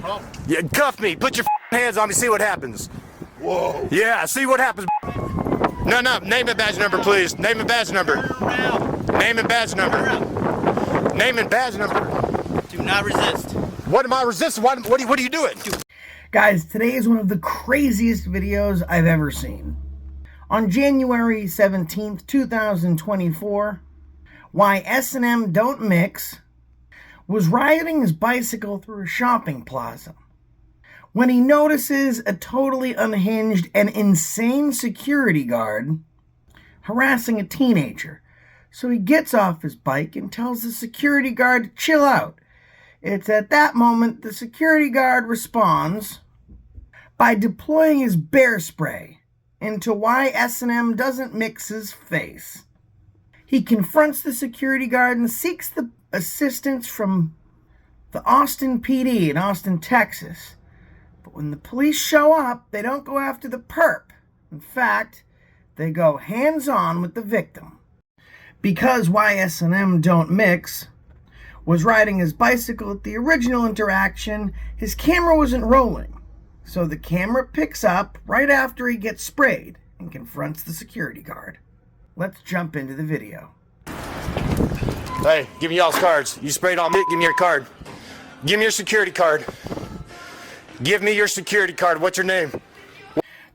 problem? Yeah, cuff me. Put your hands on me. See what happens. Whoa. Yeah, see what happens. No, name and badge number, please. Name and badge number. Name and badge number. Name and badge number. Do not resist. What am I resisting? What are you doing? Guys, today is one of the craziest videos I've ever seen. On January 17th, 2024, why S&M Don't Mix was riding his bicycle through a shopping plaza when he notices a totally unhinged and insane security guard harassing a teenager. So he gets off his bike and tells the security guard to chill out. It's at that moment the security guard responds by deploying his bear spray into why S&M Doesn't Mix's face. He confronts the security guard and seeks the assistance from the Austin PD in Austin, Texas. But when the police show up, they don't go after the perp. In fact, they go hands-on with the victim. Because why S&M Don't Mix was riding his bicycle at the original interaction, his camera wasn't rolling. So the camera picks up right after he gets sprayed and confronts the security guard. Let's jump into the video. Hey, give me y'all's cards. You sprayed on me, give me your card. Give me your security card. Give me your security card. What's your name?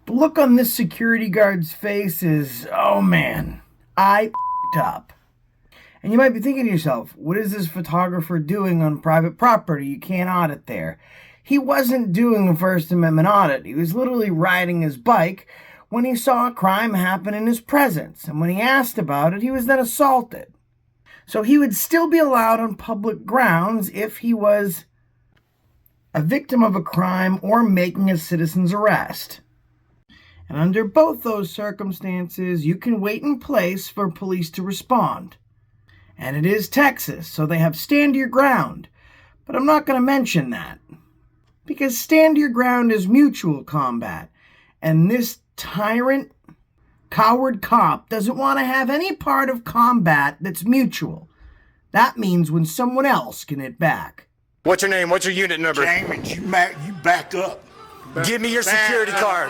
The look on this security guard's face is, oh man, I f***ed up. And you might be thinking to yourself, what is this photographer doing on private property? You can't audit there. He wasn't doing a First Amendment audit. He was literally riding his bike when he saw a crime happen in his presence. And when he asked about it, he was then assaulted. So he would still be allowed on public grounds if he was a victim of a crime or making a citizen's arrest. And under both those circumstances, you can wait in place for police to respond. And it is Texas, so they have stand your ground. But I'm not going to mention that. Because stand your ground is mutual combat. And this tyrant, coward cop doesn't want to have any part of combat that's mutual. That means when someone else can hit back. What's your name? What's your unit number? James, you back up. Give me your security card.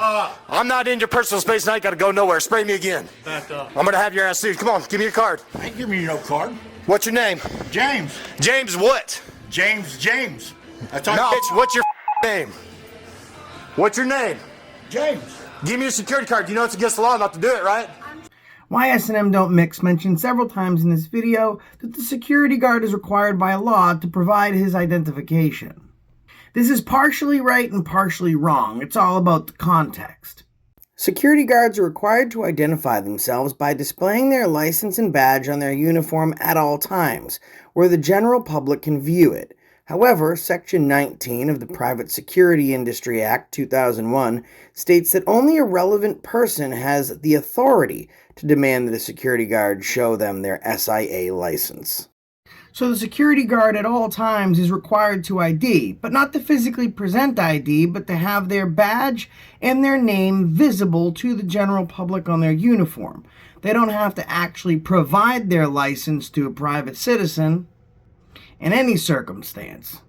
I'm not in your personal space and I ain't got to go nowhere. Spray me again. Back up. I'm going to have your ass sued. Come on, give me your card. I ain't giving you no card. What's your name? James. James what? James. That's No, bitch, what's your name? What's your name? James. Give me your security card. You know it's against the law not to do it, right? Why S&M Don't Mix mentioned several times in this video that the security guard is required by law to provide his identification. This is partially right and partially wrong. It's all about the context. Security guards are required to identify themselves by displaying their license and badge on their uniform at all times, where the general public can view it. However, Section 19 of the Private Security Industry Act 2001 states that only a relevant person has the authority to demand that a security guard show them their SIA license. So the security guard at all times is required to ID, but not to physically present ID, but to have their badge and their name visible to the general public on their uniform. They don't have to actually provide their license to a private citizen in any circumstance.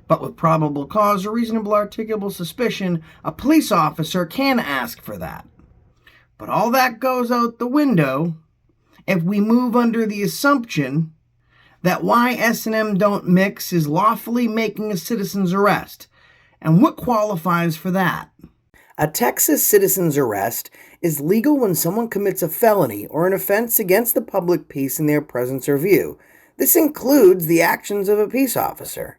But with probable cause or reasonable articulable suspicion, a police officer can ask for that. But all that goes out the window if we move under the assumption that why S&M Don't Mix is lawfully making a citizen's arrest. And what qualifies for that? A Texas citizen's arrest is legal when someone commits a felony or an offense against the public peace in their presence or view. This includes the actions of a peace officer.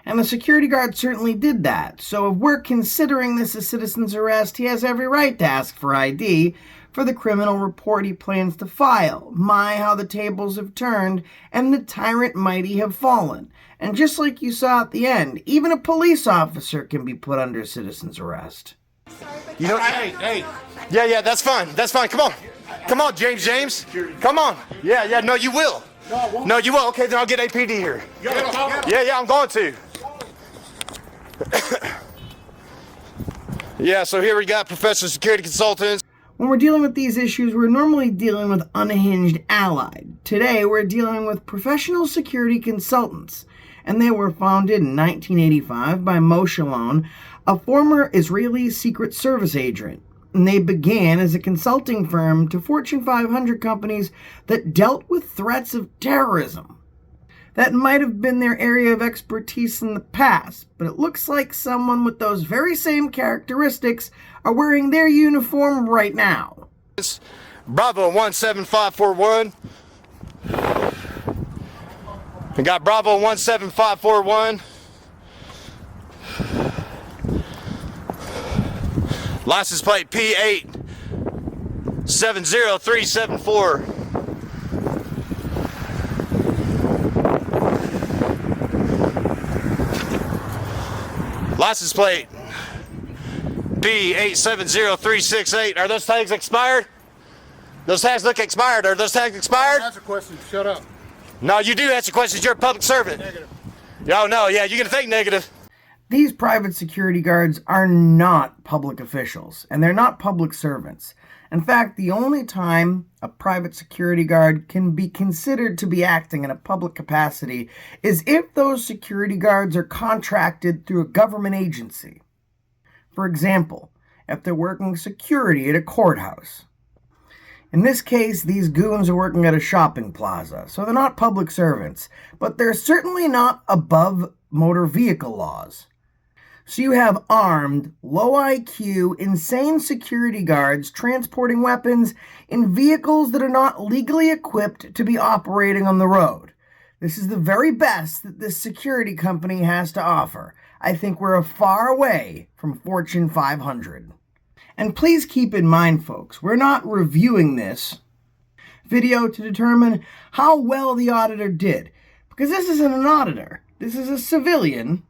And the security guard certainly did that. So if we're considering this a citizen's arrest, he has every right to ask for ID for the criminal report he plans to file. My, how the tables have turned, and the tyrant mighty have fallen. And just like you saw at the end, even a police officer can be put under citizen's arrest. You know, Hey. Yeah, that's fine. That's fine. Come on, James. Come on. Yeah, no, you will. No, you will. Okay, then I'll get APD here. Yeah, I'm going to. Yeah, so here we got professional security consultants. When we're dealing with these issues, we're normally dealing with unhinged allied. Today, we're dealing with professional security consultants. and they were founded in 1985 by Moshe Alon, a former Israeli Secret Service agent. And they began as a consulting firm to Fortune 500 companies that dealt with threats of terrorism. That might have been their area of expertise in the past, but it looks like someone with those very same characteristics are wearing their uniform right now. Bravo 17541. We got Bravo 17541. License plate P8 70374. License plate P870368. Are those tags expired? Those tags look expired. Are those tags expired? Answer questions. Shut up. No, you do answer questions. You're a public servant. Negative. Oh, no, yeah, you're going to think negative. These private security guards are not public officials, and they're not public servants. In fact, the only time a private security guard can be considered to be acting in a public capacity is if those security guards are contracted through a government agency. For example, if they're working security at a courthouse. In this case, these goons are working at a shopping plaza, so they're not public servants, but they're certainly not above motor vehicle laws. So you have armed, low IQ, insane security guards transporting weapons in vehicles that are not legally equipped to be operating on the road. This is the very best that this security company has to offer. I think we're a far way from Fortune 500. And please keep in mind, folks, we're not reviewing this video to determine how well the auditor did, because this isn't an auditor. This is a civilian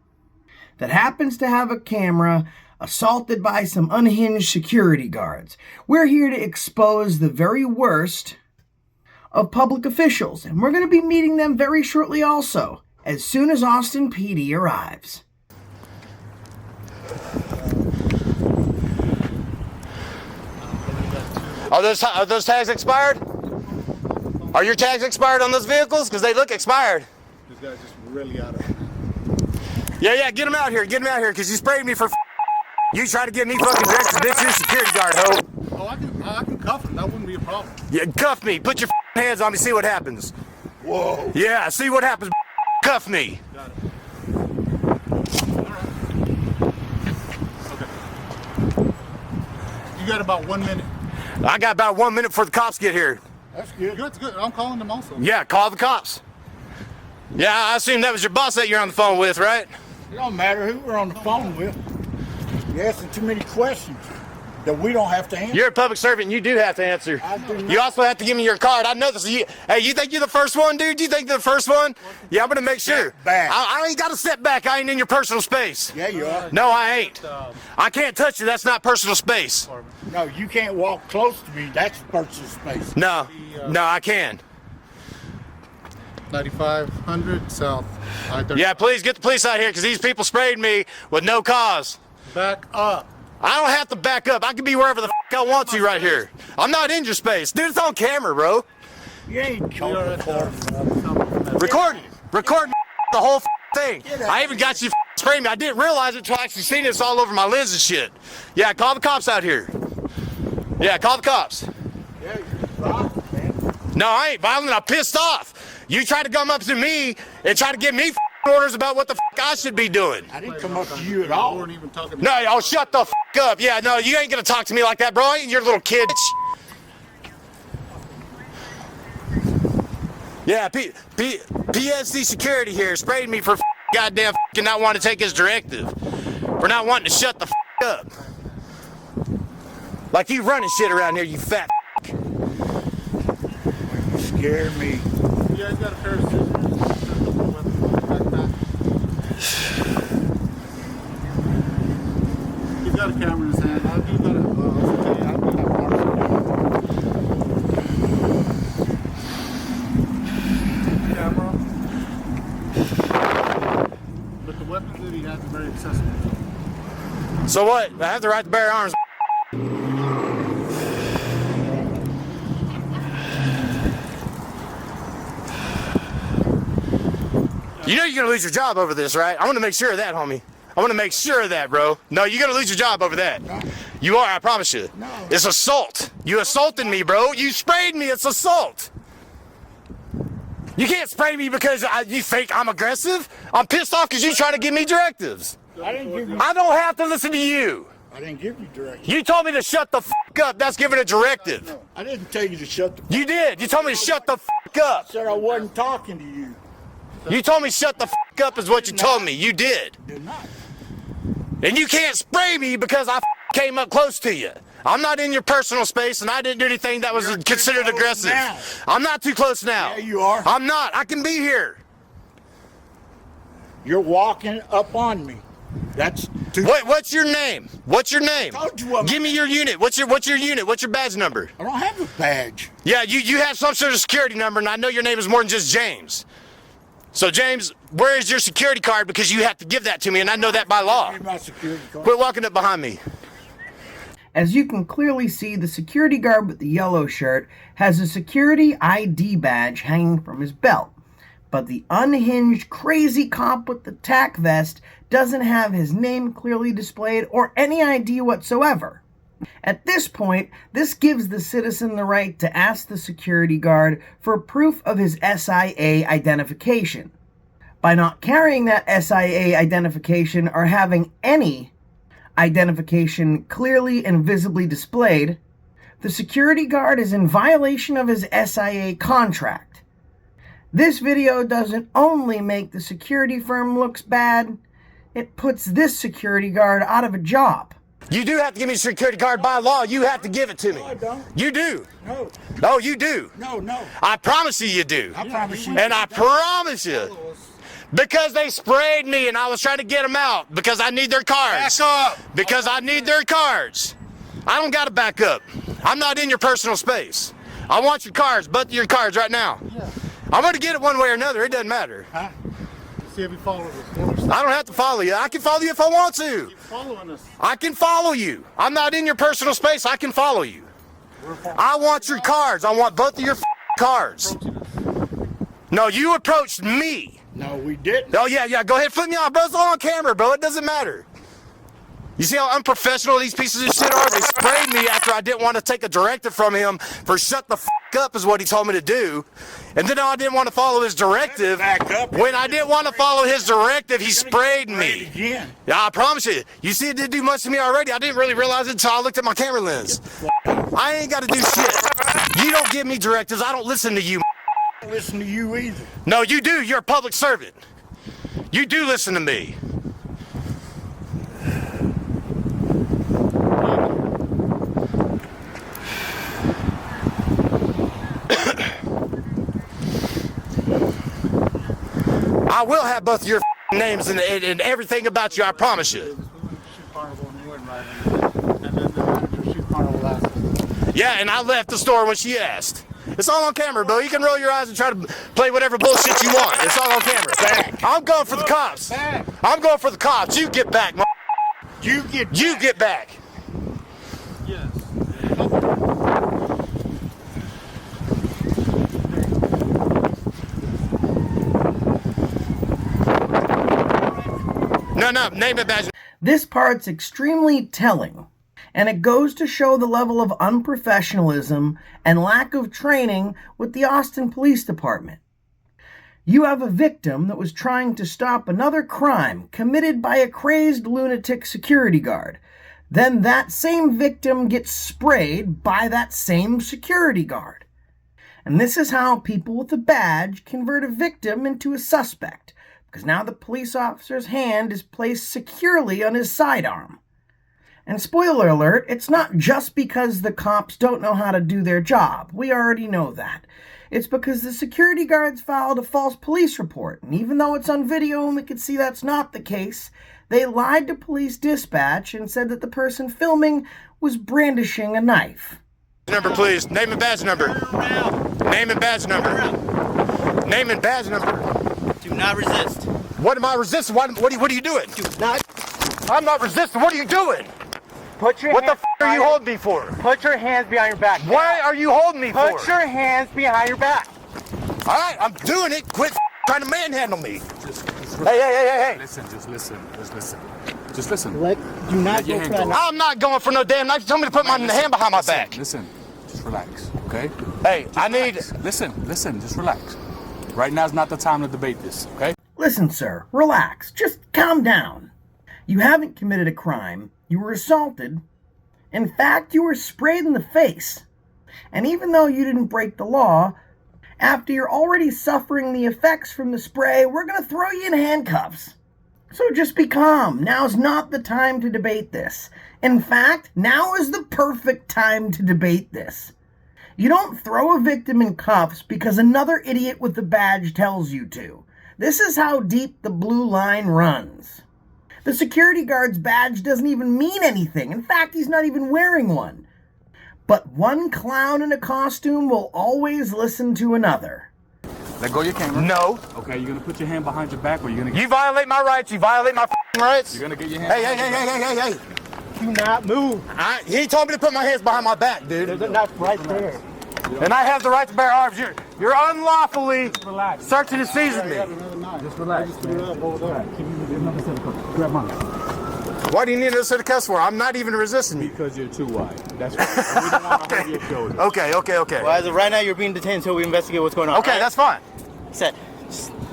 that happens to have a camera assaulted by some unhinged security guards. We're here to expose the very worst of public officials, and we're going to be meeting them very shortly also, as soon as Austin PD arrives. Are those tags expired? Are your tags expired on those vehicles? Because they look expired. This guy's just really out of it. Yeah, get him out here. Get him out here, because you sprayed me for you tried to get me fucking directed, bitch. You're a security guard, ho. Oh, I can cuff him. That wouldn't be a problem. Yeah, cuff me. Put your hands on me. See what happens. Whoa. Yeah, see what happens. Cuff me. Got it. All right. Okay. You got about 1 minute. I got about 1 minute before the cops get here. That's good. Good, good. I'm calling them also. Yeah, call the cops. Yeah, I assume that was your boss that you're on the phone with, right? It don't matter who we're on the phone with. You're asking too many questions that we don't have to answer. You're a public servant and you do have to answer. I do not. You also have to give me your card. I know this. Hey, you think you're the first one, dude? You think you're the first one? Yeah, I'm going to make sure. Step back. I ain't got to step back. I ain't in your personal space. Yeah, you are. No, I ain't. I can't touch you. That's not personal space. No, you can't walk close to me. That's personal space. No, I can. 9500 South I-35. Yeah, please get the police out here because these people sprayed me with no cause. Back up. I don't have to back up. I can be wherever the I want to right here. I'm not in your space. Dude, it's on camera, bro. You ain't We are at the Record the whole thing. I even got you spraying me. I didn't realize it until I actually seen this all over my lens and shit. Yeah, call the cops out here. Yeah, call the cops. Yeah, you're violent, man. No, I ain't violent. I'm pissed off. You try to come up to me and try to give me orders about what the I should be doing. I didn't come up to you at We all. weren't even talking. No, y'all shut the up. Yeah, no, you ain't gonna talk to me like that, bro. I ain't your little kid. Yeah, PSD security here sprayed me for goddamn not wanting to take his directive. For not wanting to shut the up. Like you running shit around here, you fat. You scare me. You guys got a pair of scissors? He's got a camera in his hand. I do got a, I do have marks. Camera. But the weapons that he has are very accessible. So what? I have the right to bear arms. You know you're gonna lose your job over this, right? I want to make sure of that, homie. I want to make sure of that, bro. No, you're gonna lose your job over that. No. You are, I promise you. No. It's assault. You assaulted me, bro. You sprayed me. It's assault. You can't spray me because you think I'm aggressive. I'm pissed off because you trying to give me directives. I didn't give you. I don't have to listen to you. I didn't give you directions. You told me to shut the fuck up. That's giving a directive. No, I didn't tell you to shut the. You did. You told me to shut the fuck up. I said I wasn't talking to you. You told me shut the fuck up is what you told me. You did. Did not. And you can't spray me because I came up close to you. I'm not in your personal space, and I didn't do anything that was considered aggressive. Now. I'm not too close now. Yeah, you are. I'm not. I can be here. You're walking up on me. That's too. What's your name? What's your name? Told you what. Give me your unit. What's your unit? What's your badge number? I don't have a badge. Yeah, you have some sort of security number, and I know your name is more than just James. So, James, where is your security card? Because you have to give that to me, and I know that by law. Give me my security card. Quit walking up behind me. As you can clearly see, the security guard with the yellow shirt has a security ID badge hanging from his belt. But the unhinged, crazy cop with the tack vest doesn't have his name clearly displayed or any ID whatsoever. At this point, this gives the citizen the right to ask the security guard for proof of his SIA identification. By not carrying that SIA identification or having any identification clearly and visibly displayed, the security guard is in violation of his SIA contract. This video doesn't only make the security firm looks bad, it puts this security guard out of a job. You do have to give me a security card by law. You have to give it to me. No, I don't. You do. No. No, you do. No. I promise you do. I promise you. And I promise you. Because they sprayed me and I was trying to get them out because I need their cards. Back up. Because I need their cards. I don't got to back up. I'm not in your personal space. I want your cards, both of your cards right now. Yeah. I'm going to get it one way or another. It doesn't matter. Huh? See if you follow us. I don't have to follow you. I can follow you if I want to. Keep following us. I can follow you. I'm not in your personal space. I can follow you. I want your cards. I want both of your cards. No, you approached me. No, we didn't. Oh, yeah. Go ahead. Flip me off, bro. It's all on camera, bro. It doesn't matter. You see how unprofessional these pieces of shit are? They sprayed me after I didn't want to take a directive from him for shut the up is what he told me to do. And then I didn't want to follow his directive. Back up. When I didn't want to follow his directive, he sprayed me. Again. Yeah, I promise you. You see, it didn't do much to me already. I didn't really realize it until I looked at my camera lens. I ain't got to do shit. You don't give me directives. I don't listen to you. I don't listen to you either. No, you do. You're a public servant. You do listen to me. I will have both your names and everything about you, I promise you. Yeah, and I left the store when she asked. It's all on camera, bro. You can roll your eyes and try to play whatever bullshit you want. It's all on camera. Back. I'm going for the cops. Back. I'm going for the cops. You get back, You get. You get back. Yes. No, name it, badge. This part's extremely telling, and it goes to show the level of unprofessionalism and lack of training with the Austin Police Department. You have a victim that was trying to stop another crime committed by a crazed lunatic security guard. Then that same victim gets sprayed by that same security guard. And this is how people with a badge convert a victim into a suspect, because now the police officer's hand is placed securely on his sidearm. And spoiler alert, it's not just because the cops don't know how to do their job. We already know that. It's because the security guards filed a false police report, and even though it's on video and we can see that's not the case, they lied to police dispatch and said that the person filming was brandishing a knife. Number, please. Name and badge number. Name and badge number. Name and badge number. Do not resist. What am I resisting? What are you doing? Do not. I'm not resisting. What are you doing? Put your What the hands f*** are you holding me for? Put your hands behind your back. Why are you holding me for? Put your hands behind your back. All right, I'm doing it. Quit trying to manhandle me. Hey. Listen, just listen. Just listen. Do not Get your go for hand that. go. I'm not going for no damn knife. You told me to put my hand behind my back. Listen, just relax, okay? Hey, I need... Listen, just relax. Right now is not the time to debate this, okay? Listen, sir, relax. Just calm down. You haven't committed a crime. You were assaulted. In fact, you were sprayed in the face. And even though you didn't break the law, after you're already suffering the effects from the spray, we're going to throw you in handcuffs. So just be calm. Now's not the time to debate this. In fact, now is the perfect time to debate this. You don't throw a victim in cuffs because another idiot with a badge tells you to. This is how deep the blue line runs. The security guard's badge doesn't even mean anything. In fact, he's not even wearing one. But one clown in a costume will always listen to another. Let go of your camera. No. Okay, you're gonna put your hand behind your back or you're gonna get... You violate my rights. You violate my rights. You're gonna get your hand... Hey. Do not move. He told me to put my hands behind my back, dude. There's a knife right there. And I have the right to bear arms. You're unlawfully relax. searching and seizing me. Just relax. Grab mine. Why do you need another set of cuffs for? I'm not even resisting you. Because you're too wide. That's right. We don't want to hold your shoulder. Okay. Well, as of right now, you're being detained until we investigate what's going on. Okay, All right? that's fine. Set.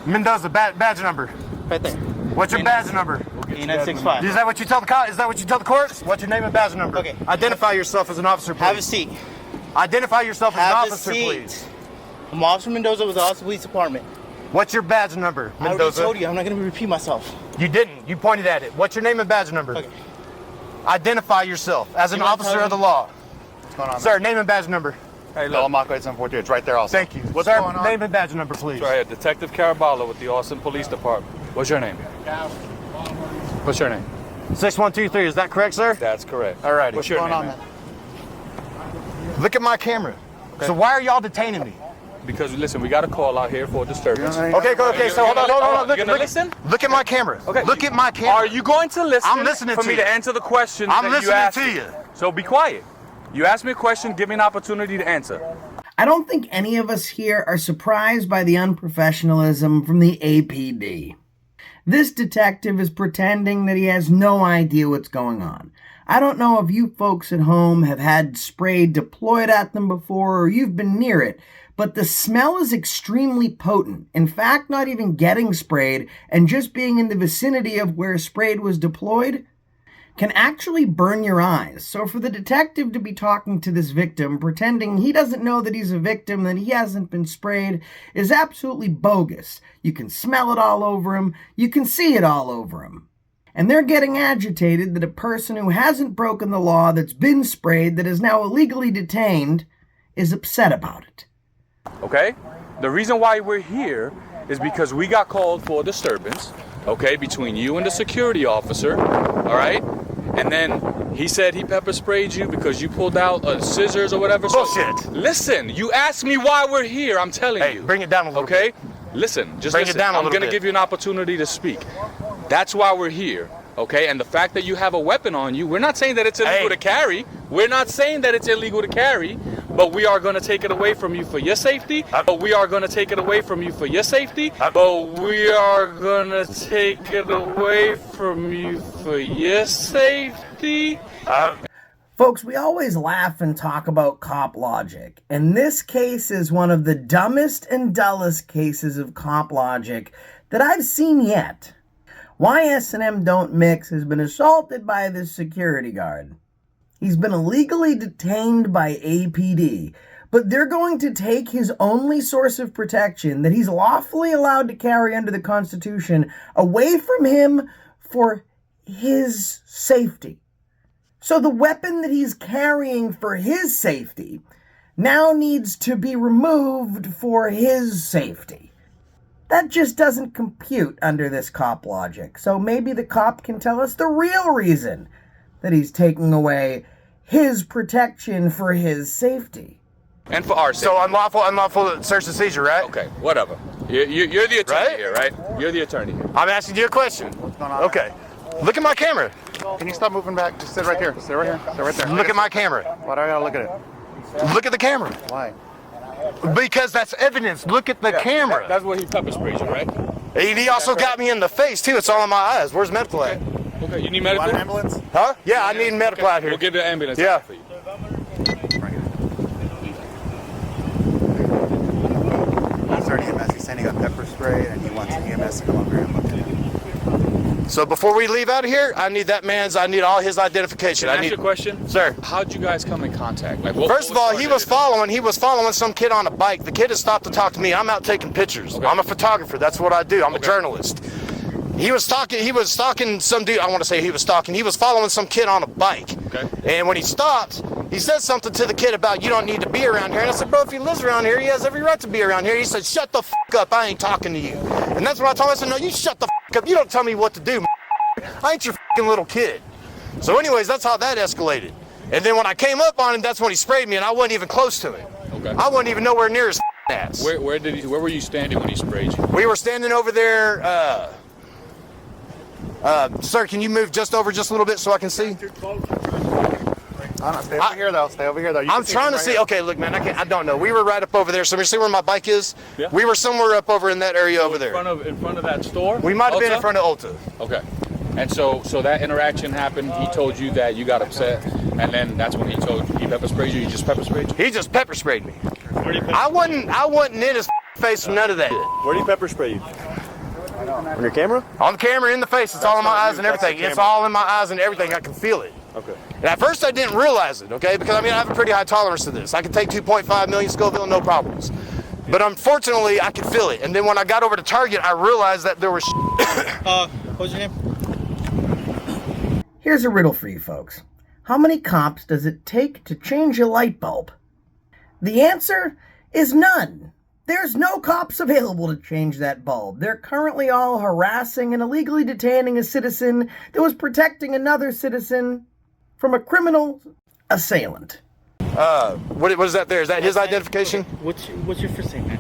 Mendoza, badge number. Right there. What's your badge number? E965. Is that what you tell the Is that what you tell the courts? What's your name and badge number? Okay. Identify yourself as an officer, please. Have a seat. Identify yourself as an Have a officer, seat. please. I'm Officer Mendoza with the Austin Police Department. What's your badge number, I already Mendoza? told you. I'm not going to repeat myself. You didn't. You pointed at it. What's your name and badge number? Okay. Identify yourself as an You wanna officer tell of the me? law. What's going on? Sir, name and badge number. Hey, look. I'm 742. It's right there also. Thank you. What's Sir, going on? name and badge number, please. Right here, Detective Caraballo with the Austin Police Department. What's your name? What's your name? 6123, is that correct, sir? That's correct. All righty. What's your going name, on, man? Look at my camera. So why are y'all detaining me? Because listen, we got a call out here for disturbance. Okay, so hold on. You're gonna listen? Look at my camera. Okay. Look at my camera. Are you going to listen? I'm listening for to me you. to answer the question I'm that you listening asked to me. you. So be quiet. You asked me a question. Give me an opportunity to answer. I don't think any of us here are surprised by the unprofessionalism from the APD. This detective is pretending that he has no idea what's going on. I don't know if you folks at home have had spray deployed at them before or you've been near it, but the smell is extremely potent. In fact, not even getting sprayed and just being in the vicinity of where sprayed was deployed can actually burn your eyes. So for the detective to be talking to this victim, pretending he doesn't know that he's a victim, that he hasn't been sprayed, is absolutely bogus. You can smell it all over him. You can see it all over him. And they're getting agitated that a person who hasn't broken the law, that's been sprayed, that is now illegally detained, is upset about it. Okay? The reason why we're here is because we got called for a disturbance, okay, between you and the security officer, all right? And then he said he pepper sprayed you because you pulled out scissors or whatever. Bullshit. So, listen, you asked me why we're here. I'm telling you. Hey, bring it down a little okay? bit. Listen, just Bring it listen. down a I'm little going to bit. give you an opportunity to speak. That's why we're here, okay? And the fact that you have a weapon on you, we're not saying that it's illegal to carry. We're not saying that it's illegal to carry, but we are going to take it away from you for your safety. But we are going to take it away from you for your safety. But we are going to take it away from you for your safety. Folks, we always laugh and talk about cop logic, and this case is one of the dumbest and dullest cases of cop logic that I've seen yet. Why S&M Don't Mix has been assaulted by this security guard. He's been illegally detained by APD, but they're going to take his only source of protection that he's lawfully allowed to carry under the Constitution away from him for his safety. So the weapon that he's carrying for his safety now needs to be removed for his safety. That just doesn't compute under this cop logic. So maybe the cop can tell us the real reason that he's taking away his protection for his safety. And for our safety. So unlawful search and seizure, right? Okay, whatever. You're the attorney Right? here, right? You're the attorney here. I'm asking you a question. What's going on? Okay. Look at my camera. Can you stop moving back? Just sit right here. Sit right here. Sit right there. Look at my camera. Why do I gotta look at it? Look at the camera. Why? Because that's evidence. Look at the camera. That's what he pepper sprayed you, right? He also got me in the face too. It's all in my eyes. Where's medical at? Okay, you need Want medical? an ambulance? Huh? Yeah, I need medical out here. We'll get the ambulance Yeah. out for you. Start EMS. He's saying he got pepper spray and he wants EMS to come over here and look at him. So before we leave out of here, I need all his identification. Can I I ask need, you a question? sir. How'd you guys come in contact? Like, First of all, he was following some kid on a bike. The kid has stopped to talk to me. I'm out taking pictures. Okay. I'm a photographer. That's what I do. I'm a journalist. He was stalking some dude. I want to say he was stalking. He was following some kid on a bike. Okay. And when he stopped, he said something to the kid about, you don't need to be around here. And I said, bro, if he lives around here, he has every right to be around here. He said, shut the up. I ain't talking to you. And that's what I told him. I said, no, you shut the up. You don't tell me what to do. I ain't your little kid. So anyways, that's how that escalated. And then when I came up on him, that's when he sprayed me, and I wasn't even close to him. Okay. I wasn't even nowhere near his ass. Where were you standing when he sprayed you? We were standing over there. Sir, can you move just a little bit so I can see? Stay over here though. Stay over here though. You I'm can trying to right see. here. Okay, look, man, I don't know. We were right up over there. So you see where my bike is? Yeah. We were somewhere up over in that area over there. In front of that store? We might have been in Ulta? front of Ulta. Okay. And so that interaction happened. He told you that you got upset, and then that's when he pepper sprayed you. He just pepper sprayed you. He just pepper sprayed me. Where do you I wasn't in his face for none of that. Where do you pepper spray you? On your camera? On the camera, in the face. It's all in my not eyes you, and that's the everything. It's camera. all in my eyes and everything. I can feel it. Okay. And at first I didn't realize it, okay? Because I mean, I have a pretty high tolerance to this. I can take 2.5 million Scoville, no problems. But unfortunately, I could feel it. And then when I got over to Target, I realized that there was What's your name? Here's a riddle for you folks. How many cops does it take to change a light bulb? The answer is none. There's no cops available to change that bulb. They're currently all harassing and illegally detaining a citizen that was protecting another citizen from a criminal assailant. what is that there? Is that his identification? What's your first name, man?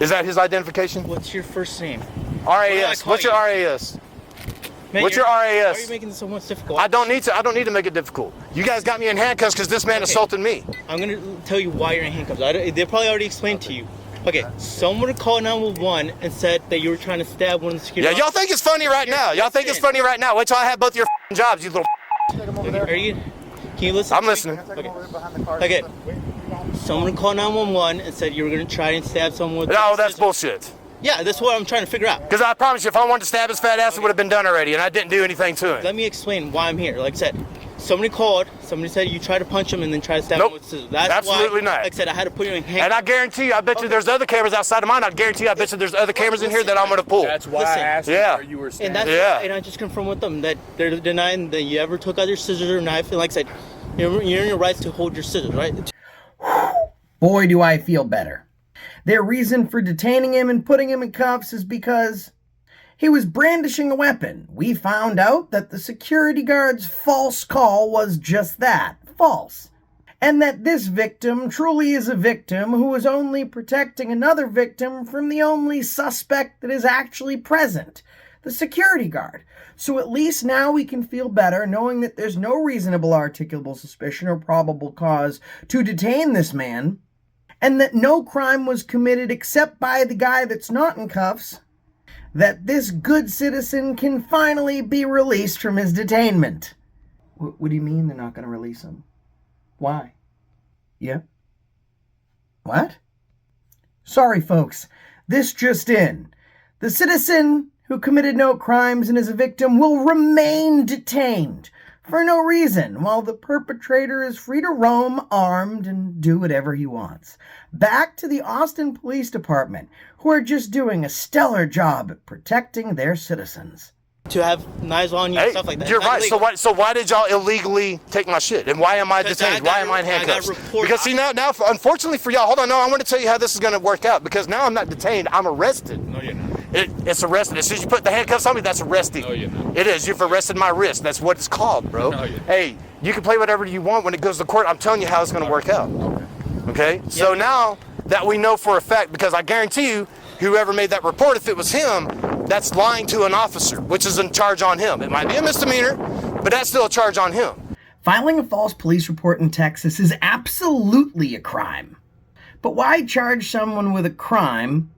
Is that his identification? What's your first name? RAS. call What's your you? RAS? Man, What's your Why are RAS? you making this so much difficult? I don't need to make it difficult. You guys got me in handcuffs because this man assaulted me. I'm gonna tell you why you're in handcuffs. They probably already explained to you. Okay, someone called 911 and said that you were trying to stab one of the security. Yeah, y'all think it's funny right now. Y'all think it's funny right now. Wait till I have both your jobs, you little. Are you? Can you listen? I'm to me? listening. Okay. Okay. Someone called 911 and said you were gonna try and stab someone with. No, that's scissors. bullshit. Yeah, that's what I'm trying to figure out. Because I promise you, if I wanted to stab his fat ass, it would have been done already, and I didn't do anything to him. Let me explain why I'm here. Like I said, somebody called. Somebody said you tried to punch him and then tried to stab Nope. him with scissors. That's Absolutely why, not. Like I said, I had to put you in handcuffs. And I guarantee you, I bet you there's other cameras outside of mine. I guarantee you, I bet you there's other cameras in here that I'm going to pull. That's why Listen. I asked Yeah. you where you were standing. And that's Yeah. and I just confirmed with them that they're denying that you ever took either scissors or knife. And like I said, you're in your rights to hold your scissors, right? Boy, do I feel better. Their reason for detaining him and putting him in cuffs is because he was brandishing a weapon. We found out that the security guard's false call was just that, false. And that this victim truly is a victim who is only protecting another victim from the only suspect that is actually present, the security guard. So at least now we can feel better knowing that there's no reasonable articulable suspicion or probable cause to detain this man, and that no crime was committed except by the guy that's not in cuffs, that this good citizen can finally be released from his detainment. What do you mean they're not going to release him? Why? Yeah? What? Sorry, folks. This just in. The citizen who committed no crimes and is a victim will remain detained for no reason, while the perpetrator is free to roam armed and do whatever he wants. Back to the Austin Police Department, who are just doing a stellar job at protecting their citizens. To have knives on you and stuff like that. You're It's not right. illegal. So why did y'all illegally take my shit? And why am I Because detained? Why am I in handcuffs? report- Because see now, unfortunately for y'all, hold on. No, I want to tell you how this is going to work out. Because now I'm not detained. I'm arrested. No, you're not. It's arrested. As soon as you put the handcuffs on me, that's arresting. No, you're not. It is. You've arrested my wrist. That's what it's called, bro. No, you're not. Hey, you can play whatever you want when it goes to court. I'm telling you how it's going to work out. Okay? So now that we know for a fact, because I guarantee you, whoever made that report, if it was him, that's lying to an officer, which is a charge on him. It might be a misdemeanor, but that's still a charge on him. Filing a false police report in Texas is absolutely a crime. But why charge someone with a crime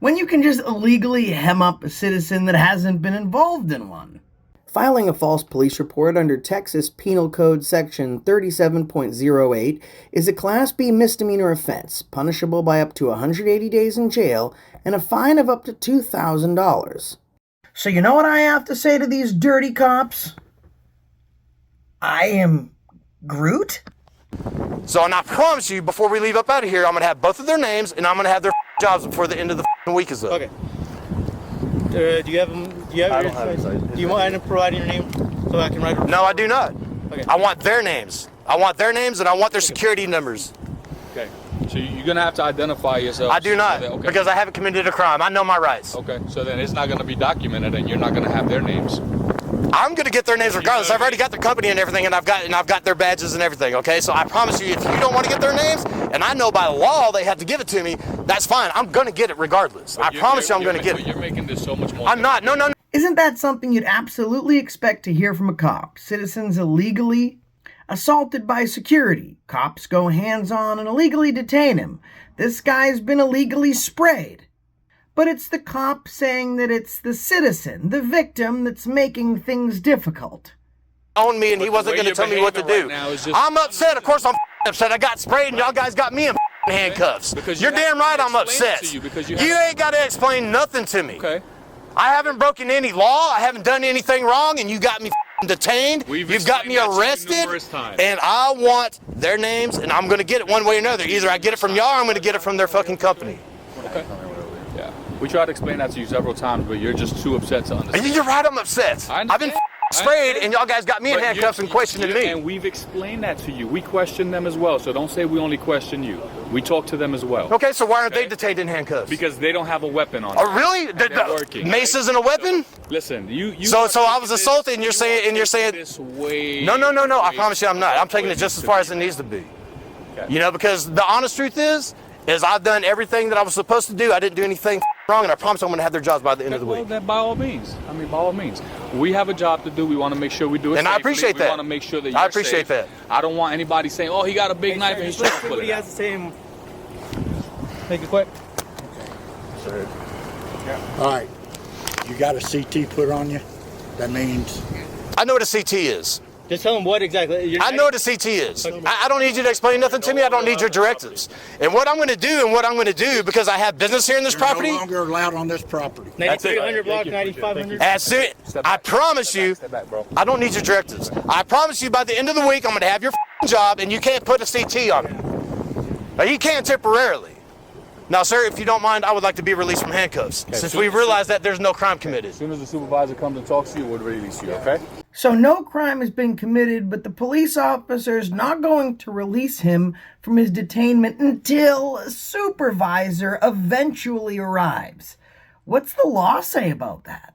when you can just illegally hem up a citizen that hasn't been involved in one? Filing a false police report under Texas Penal Code Section 37.08 is a Class B misdemeanor offense, punishable by up to 180 days in jail and a fine of up to $2,000. So you know what I have to say to these dirty cops? I am Groot? So, and I promise you, before we leave up out of here, I'm going to have both of their names, and I'm going to have their jobs before the end of the week is up. Okay. Do you have them? Do you have do you mind providing your name so I can write it? No, I do not. Okay. I want their names. I want their names, and I want their security numbers. Okay. So you're gonna have to identify yourself. I do not, okay. because I haven't committed a crime. I know my rights. Okay. So then it's not gonna be documented, and you're not gonna have their names. I'm gonna get their names regardless. I've already got their company and everything, and I've got their badges and everything. Okay, so I promise you, if you don't want to get their names, and I know by law they have to give it to me, that's fine. I'm gonna get it regardless. I promise you, I'm gonna get it. You're making this so much more. I'm not. No. Isn't that something you'd absolutely expect to hear from a cop? Citizens illegally assaulted by security. Cops go hands-on and illegally detain him. This guy's been illegally sprayed. But it's the cop saying that it's the citizen, the victim, that's making things difficult. On me, and he wasn't going to tell me what to do. I'm upset. Of course I'm upset. I got sprayed, and y'all guys got me in handcuffs. You're damn right I'm upset. You ain't got to explain nothing to me. Okay. I haven't broken any law. I haven't done anything wrong, and you got me detained. You've got me arrested, and I want their names, and I'm going to get it one way or another. Either I get it from y'all, or I'm going to get it from their fucking company. Okay. Yeah. We tried to explain that to you several times, but you're just too upset to understand. You're right, I'm upset. I've been sprayed, and y'all guys got me in handcuffs and questioning me. And we've explained that to you. We question them as well, so don't say we only question you. We talk to them as well. Okay, so why aren't they detained in handcuffs? Because they don't have a weapon on. Oh, really? Working. Mace isn't a weapon? Listen, you. So I was assaulted, and you're saying this way. No. I promise you, I'm not. I'm taking it just as far as it needs to be. Okay. You know, because the honest truth is I've done everything that I was supposed to do. I didn't do anything wrong, and I promise I'm going to have their jobs by the end of the week. Well, then by all means. By all means. We have a job to do. We want to make sure we do it and safely. I appreciate that. We want to make sure that you're I appreciate safe. that. I don't want anybody saying, "Oh, he got a big knife and he's trying to pull What it he out." has to say. Make it quick. Okay. All right. You got a CT put on you? That means... I know what a CT is. Just tell him what exactly. I know what a CT is. I don't need you to explain nothing to me. I don't need your directives. And what I'm going to do, because I have business here in this property. You're no longer allowed on this property. 9300 block, 9500. I promise you, I don't need your directives. I promise you by the end of the week, I'm going to have your job, and you can't put a CT on me. Now, you can temporarily. Now, sir, if you don't mind, I would like to be released from handcuffs, since we realize that there's no crime committed. As soon as the supervisor comes and talks to you, we'll release you, okay? So no crime has been committed, but the police officer is not going to release him from his detainment until a supervisor eventually arrives. What's the law say about that?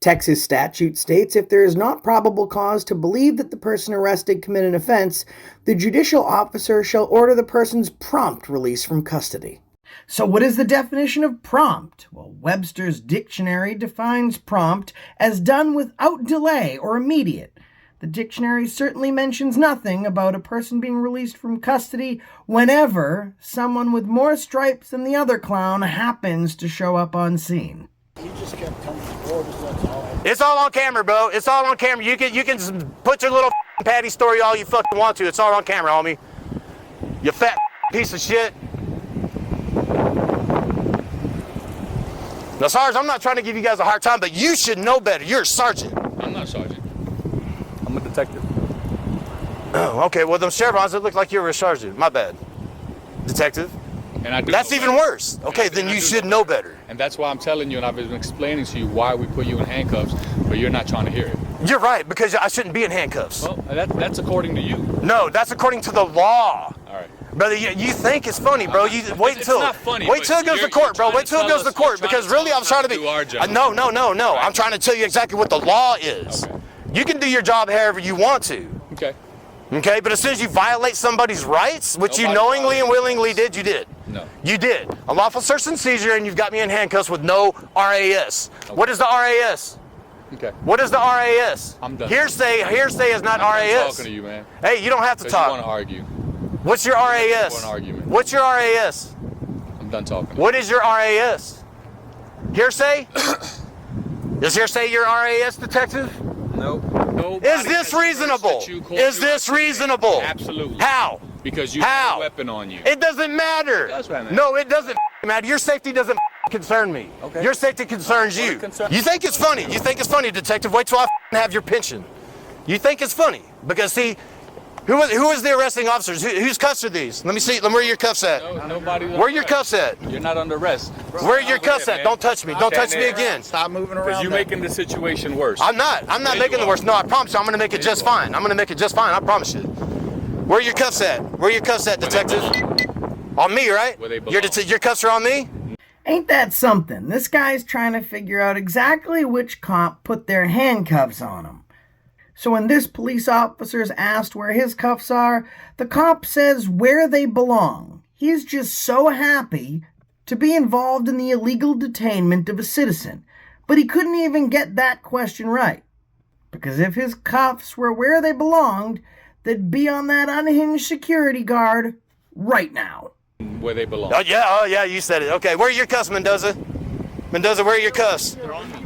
Texas statute states if there is not probable cause to believe that the person arrested committed an offense, the judicial officer shall order the person's prompt release from custody. So what is the definition of prompt? Well, Webster's dictionary defines prompt as done without delay or immediate. The dictionary certainly mentions nothing about a person being released from custody whenever someone with more stripes than the other clown happens to show up on scene. He just kept coming forward. It's all on camera, bro. It's all on camera. You can put your little patty story all you fucking want to. It's all on camera, homie. You fat piece of shit. Now, Sarge, I'm not trying to give you guys a hard time, but you should know better. You're a sergeant. I'm not a sergeant. I'm a detective. Oh, okay. Well, them chevrons, it looked like you were a sergeant. My bad. Detective? And I do. That's even worse. Okay, then you should know better. And that's why I'm telling you, and I've been explaining to you why we put you in handcuffs, but you're not trying to hear it. You're right, because I shouldn't be in handcuffs. Well, that's according to you. No, that's according to the law. All right. Brother, you think it's funny, bro. You wait until not funny, wait till it goes to court, bro. Wait till it goes to court, because really I'm trying to be. No. I'm trying to tell you exactly what the law is. Okay. You can do your job however you want to. Okay. Okay, but as soon as you violate somebody's rights, which you knowingly and willingly did, you did. No. You did. Unlawful search and seizure, and you've got me in handcuffs with no RAS. Okay. What is the RAS? Okay. What is the RAS? I'm done. Hearsay is not I'm RAS. done talking to you, man. Hey, you don't have to talk. You want to argue. What's your RAS? You want an argument. What's your RAS? I'm done talking. What is your RAS? Hearsay? Is hearsay your RAS detective? No. Is this reasonable? Is this reasonable? Absolutely. How? Because you How? have a weapon on you. It doesn't matter. It does matter. No, it doesn't matter. Your safety doesn't concern me. Okay. Your safety concerns you. You think it's funny. You think it's funny, detective. Wait till I have your pension. You think it's funny. Because, see, who was the arresting officers? Whose cuffs are these? Let me see. Where are your cuffs at? No, nobody. Where are your cuffs at? You're not under arrest. Where are your cuffs at? Don't touch me. Don't touch me again. Stop moving Because around. you're making the situation worse. I'm not Yeah, making you it are. worse. No, I promise you, I'm gonna make it just fine. I'm gonna make it just fine. I promise you. Where are your cuffs at? Where are your cuffs at, detective? On me, right? Where they belong. Your cuffs are on me? Ain't that something? This guy's trying to figure out exactly which cop put their handcuffs on him. So when this police officer is asked where his cuffs are, the cop says where they belong. He's just so happy to be involved in the illegal detainment of a citizen, but he couldn't even get that question right. Because if his cuffs were where they belonged, they'd be on that unhinged security guard right now. Where they belong. Oh yeah, you said it. Okay, where are your cuffs, Mendoza? Mendoza, where are your cuffs?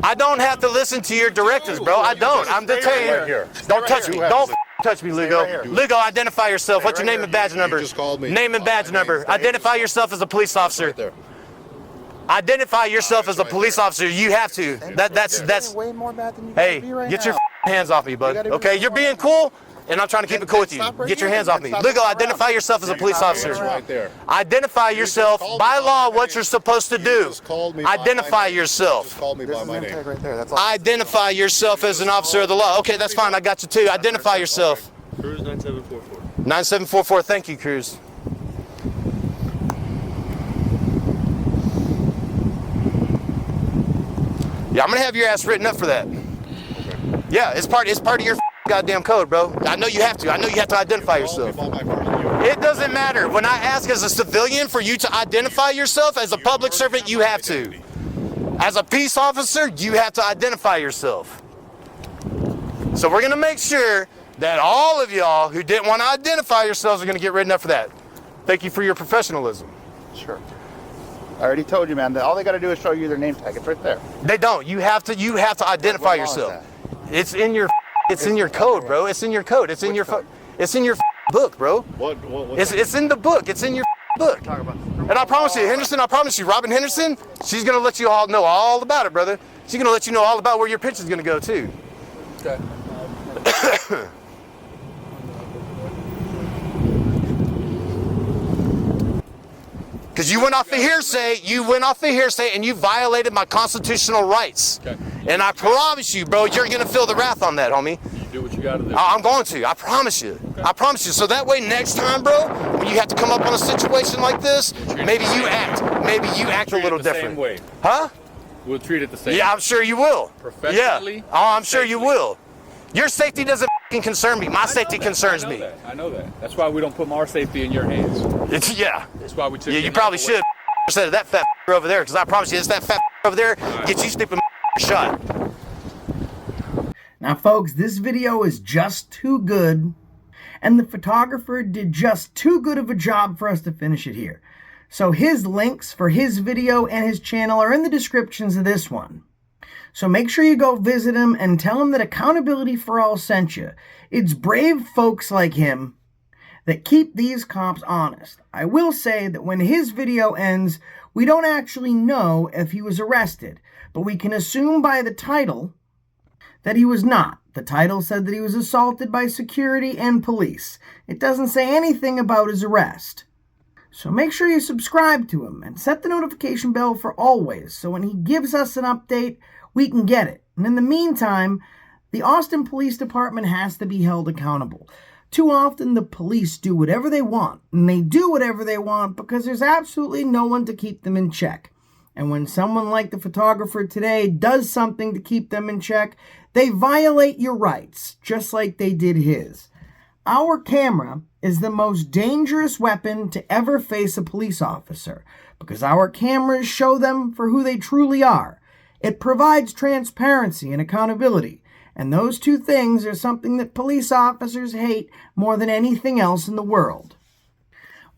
I don't have to listen to your directives, bro. I don't. I'm detained. Right here. Don't touch me. Don't touch me, Lugo. right here. Lugo, identify yourself. What's your name and badge number? You just called me. Name and badge My number. name's Dave. Identify yourself as a police officer. Right there. Identify yourself as a police officer. You have to. That's. way more bad than you Hey, gotta be right get your now. hands off me, bud. gotta be Okay, you're being cool, and I'm trying to keep it cool with you. Stop right Get your here. hands off me. Stop Lugo, around. identify yourself as a police officer. Right there. Identify yourself called by me law. by What name. you're supposed to You do. just called me by my Identify name. yourself. Just called me This by is my name name. tag right there. That's all. Identify yourself as an officer of the law. Okay, that's fine. I got you too. Identify yourself. Cruise 9744. 9744. Thank you, Cruz. Yeah, I'm gonna have your ass written up for that. Yeah, it's part of your goddamn code, bro. I know you have to. I know you have to identify yourself. Called me by my first name. It doesn't matter. When I ask as a civilian for you to identify yourself, as a public servant, you have to. As a peace officer, you have to identify yourself. So we're gonna make sure that all of y'all who didn't want to identify yourselves are gonna get written up for that. Thank you for your professionalism. Sure. I already told you, man. That all they got to do is show you their name tag. It's right there. They don't. You have to identify What law is yourself. It's in your code, bro. It's in your code. It's in your book, bro. It's in the book. It's in your book. And I promise you, Henderson, Robin Henderson, she's gonna let you all know all about it, brother. She's gonna let you know all about where your pension's gonna go too. Okay. Because you went off the hearsay, and you violated my constitutional rights. Okay. And I promise you, bro, you're gonna feel the wrath on that, homie. You do what you gotta do. I'm going to. I promise you. I promise you. So that way, next time, bro, when you have to come up on a situation like this, maybe you act a little the different. Same way. Huh? We'll treat it the same. Yeah, I'm sure you will. Professionally, Yeah. Oh, I'm sure you safely. will. Your safety doesn't concern me. My safety concerns me. I know that. That's why we don't put our safety in your hands. Yeah. That's why we took. Yeah, your you probably knife away. should instead of that fat over there, because I promise you, it's that fat over there gets you stupid shot. Now, folks, this video is just too good, and the photographer did just too good of a job for us to finish it here. So his links for his video and his channel are in the descriptions of this one. So make sure you go visit him and tell him that Accountability for All sent you. It's brave folks like him that keep these cops honest. I will say that when his video ends, we don't actually know if he was arrested, but we can assume by the title that he was not. The title said that he was assaulted by security and police. It doesn't say anything about his arrest. So make sure you subscribe to him and set the notification bell for always, so when he gives us an update, we can get it. And in the meantime, the Austin Police Department has to be held accountable. Too often the police do whatever they want, and they do whatever they want because there's absolutely no one to keep them in check. And when someone like the photographer today does something to keep them in check, they violate your rights, just like they did his. Our camera is the most dangerous weapon to ever face a police officer, because our cameras show them for who they truly are. It provides transparency and accountability, and those two things are something that police officers hate more than anything else in the world.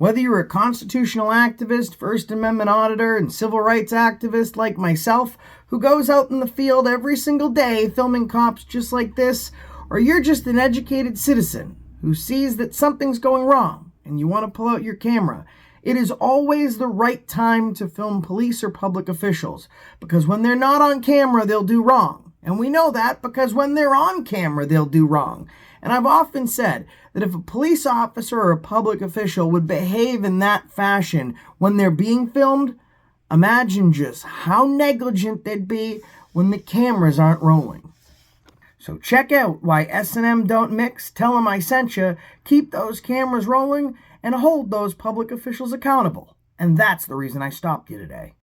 Whether you're a constitutional activist, First Amendment auditor, and civil rights activist like myself, who goes out in the field every single day filming cops just like this, or you're just an educated citizen who sees that something's going wrong and you want to pull out your camera, it is always the right time to film police or public officials, because when they're not on camera, they'll do wrong. And we know that because when they're on camera, they'll do wrong. And I've often said that if a police officer or a public official would behave in that fashion when they're being filmed, imagine just how negligent they'd be when the cameras aren't rolling. So check out why S&M don't mix, tell them I sent you, keep those cameras rolling, and hold those public officials accountable. And that's the reason I stopped you today.